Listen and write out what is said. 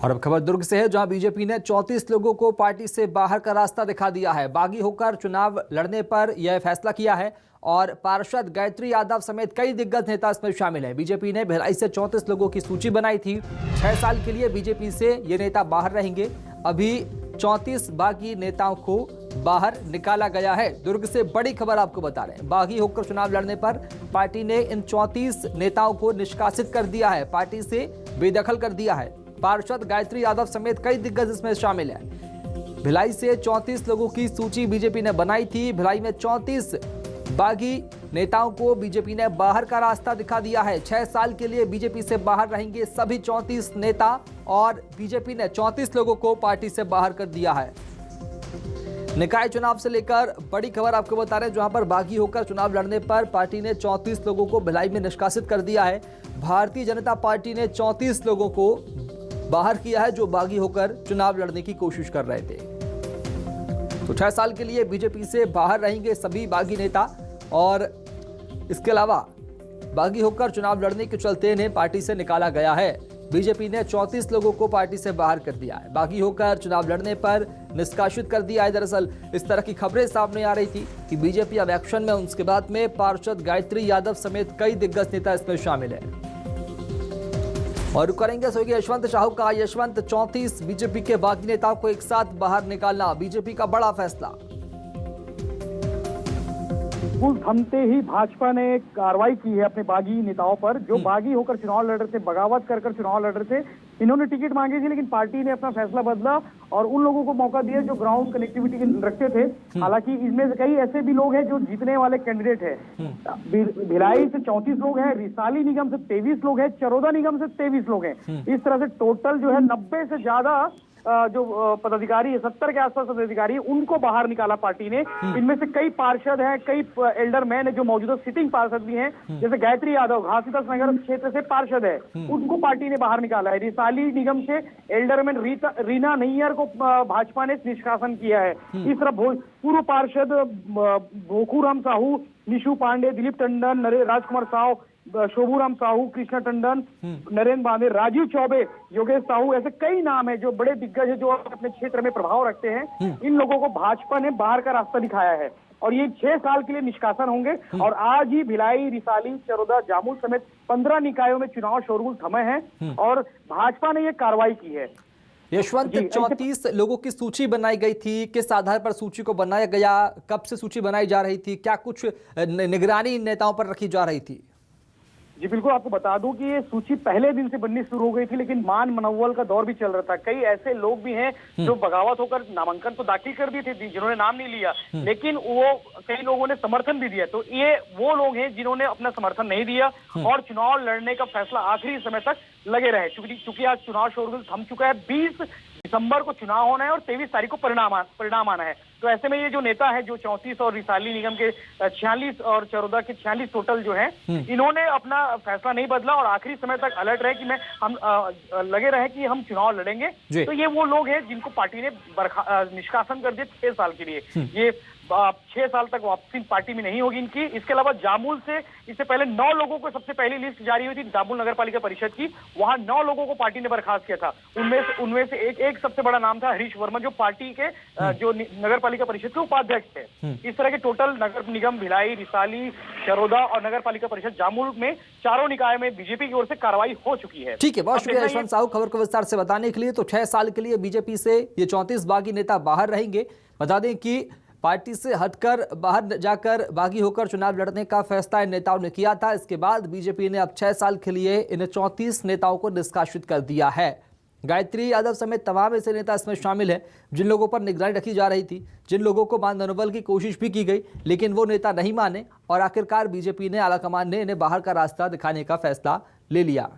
और अब खबर दुर्ग से है, जहां बीजेपी ने 34 लोगों को पार्टी से बाहर का रास्ता दिखा दिया है। बागी होकर चुनाव लड़ने पर यह फैसला किया है और पार्षद गायत्री यादव समेत कई दिग्गज नेता इसमें शामिल हैं। बीजेपी ने भिलाई से 34 लोगों की सूची बनाई थी। 6 साल के लिए बीजेपी से ये नेता बाहर रहेंगे। अभी 34 बागी नेताओं को बाहर निकाला गया है। दुर्ग से बड़ी खबर आपको बता रहे हैं। बागी होकर चुनाव लड़ने पर पार्टी ने इन 34 नेताओं को निष्कासित कर दिया है, पार्टी से बेदखल कर दिया है। पार्षद गायत्री यादव समेत कई दिग्गज इसमें शामिल हैं। भिलाई से 34 लोगों की सूची बीजेपी ने बनाई थी। भिलाई में 34 बागी नेताओं को बीजेपी ने बाहर का रास्ता दिखा दिया है। 6 साल के लिए बीजेपी से बाहर रहेंगे सभी 34 नेता और बीजेपी ने 34 लोगों को पार्टी से बाहर कर दिया है। निकाय चुनाव से लेकर बड़ी खबर आपको बता रहे हैं, जहां पर बागी होकर चुनाव लड़ने पर पार्टी ने 34 लोगों को भिलाई में निष्कासित कर दिया है। भारतीय जनता पार्टी ने 34 लोगों को बाहर किया है जो बागी होकर चुनाव लड़ने की कोशिश कर रहे थे। तो 6 साल के लिए बीजेपी से बाहर रहेंगे सभी बागी नेता और इसके अलावा बागी होकर चुनाव लड़ने के चलते इन्हें पार्टी से निकाला गया है। बीजेपी ने 34 लोगों को पार्टी से बाहर कर दिया है। बागी होकर चुनाव लड़ने पर निष्कासित कर दिया है। दरअसल इस तरह की खबरें सामने आ रही थी कि बीजेपी अब एक्शन में। उसके बाद में पार्षद गायत्री यादव समेत कई दिग्गज नेता इसमें शामिल है। और करेंगे सोएगी यशवंत साहू का। यशवंत, 34 बीजेपी के बागी नेताओं को एक साथ बाहर निकालना बीजेपी का बड़ा फैसला। पुल थमते ही भाजपा ने कार्रवाई की है अपने बागी नेताओं पर, जो बागी होकर चुनाव लड़ रहे थे, बगावत कर चुनाव लड़ रहे थे। इन्होंने टिकट मांगी थी, लेकिन पार्टी ने अपना फैसला बदला और उन लोगों को मौका दिया जो ग्राउंड कनेक्टिविटी रखते थे। हालांकि इसमें से कई ऐसे भी लोग हैं जो जीतने वाले कैंडिडेट हैं। भिलाई से 34 लोग हैं, रिसाली निगम से 23 लोग हैं, चरोदा निगम से 23 लोग हैं। इस तरह से टोटल जो है 90 से ज्यादा जो पदाधिकारी है, 70 के आसपास पदाधिकारी, उनको बाहर निकाला पार्टी ने। इनमें से कई पार्षद हैं, कई एल्डरमैन है जो मौजूदा सिटिंग पार्षद भी हैं, जैसे गायत्री यादव घासीदास नगर क्षेत्र से पार्षद है, उनको पार्टी ने बाहर निकाला है। रिसाली निगम से एल्डरमैन रीना नैयर को भाजपा ने निष्कासन किया है। इस तरह पूर्व पार्षद भोखूराम साहू, निशु पांडे, दिलीप टंडन, राजकुमार साव, शोभूराम साहू, कृष्णा टंडन, नरेंद्र बांदे, राजीव चौबे, योगेश साहू, ऐसे कई नाम है जो बड़े दिग्गज है जो अपने क्षेत्र में प्रभाव रखते हैं। इन लोगों को भाजपा ने बाहर का रास्ता दिखाया है और ये 6 साल के लिए निष्कासन होंगे। और आज ही भिलाई, रिसाली, चरोदा, जामुल समेत 15 निकायों में चुनाव शोरगुल थमे हैं और भाजपा ने ये कार्रवाई की है। यशवंत, 34 लोगों की सूची बनाई गई थी, किस आधार पर सूची को बनाया गया, कब से सूची बनाई जा रही थी, क्या कुछ निगरानी नेताओं पर रखी जा रही थी? जी बिल्कुल, आपको बता दूं कि ये सूची पहले दिन से बननी शुरू हो गई थी, लेकिन मान मनोवल का दौर भी चल रहा था। कई ऐसे लोग भी हैं जो बगावत होकर नामांकन तो दाखिल कर दिए थे, जिन्होंने नाम नहीं लिया, लेकिन वो कई लोगों ने समर्थन भी दिया। तो ये वो लोग हैं जिन्होंने अपना समर्थन नहीं दिया और चुनाव लड़ने का फैसला आखिरी समय तक लगे रहे। चूंकि आज चुनाव शोरगुल थम चुका है, 20 दिसंबर को चुनाव होना है और 23 तारीख को परिणाम आना है। तो ऐसे में ये जो नेता है, जो 34 और रिसाली निगम के 46 और चरोदा के 46 टोटल जो हैं, इन्होंने अपना फैसला नहीं बदला और आखिरी समय तक अलर्ट रहे कि हम लगे रहे कि हम चुनाव लड़ेंगे। तो ये वो लोग हैं जिनको पार्टी ने निष्कासन कर दिया 6 साल के लिए। ये 6 साल तक वापसी पार्टी में नहीं होगी इनकी। इसके अलावा जामुल से इससे पहले 9 लोगों को सबसे पहली लिस्ट जारी हुई थी जामुल नगर पालिका परिषद की, वहां 9 लोगों को पार्टी ने बर्खास्त किया था। उनमें से एक सबसे बड़ा नाम था हरीश वर्मा, जो पार्टी के जो नगर पालिका परिषद के उपाध्यक्ष थे। इस तरह के टोटल नगर निगम भिलाई, रिसाली, चरोदा और नगर पालिका परिषद जामुल में चारों निकाय में बीजेपी की ओर से कार्रवाई हो चुकी है। ठीक है, बहुत शुक्रिया यशवंत साहू खबर को विस्तार से बताने के लिए। तो 6 साल के लिए बीजेपी से ये 34 बागी नेता बाहर रहेंगे। बता दें कि पार्टी से हटकर बाहर जाकर बागी होकर चुनाव लड़ने का फैसला इन नेताओं ने किया था। इसके बाद बीजेपी ने अब 6 साल के लिए इन 34 नेताओं को निष्कासित कर दिया है। गायत्री यादव समेत तमाम ऐसे नेता इसमें शामिल हैं जिन लोगों पर निगरानी रखी जा रही थी, जिन लोगों को मान मनोबल की कोशिश भी की गई, लेकिन वो नेता नहीं माने और आखिरकार बीजेपी ने, आलाकमान ने इन्हें बाहर का रास्ता दिखाने का फैसला ले लिया।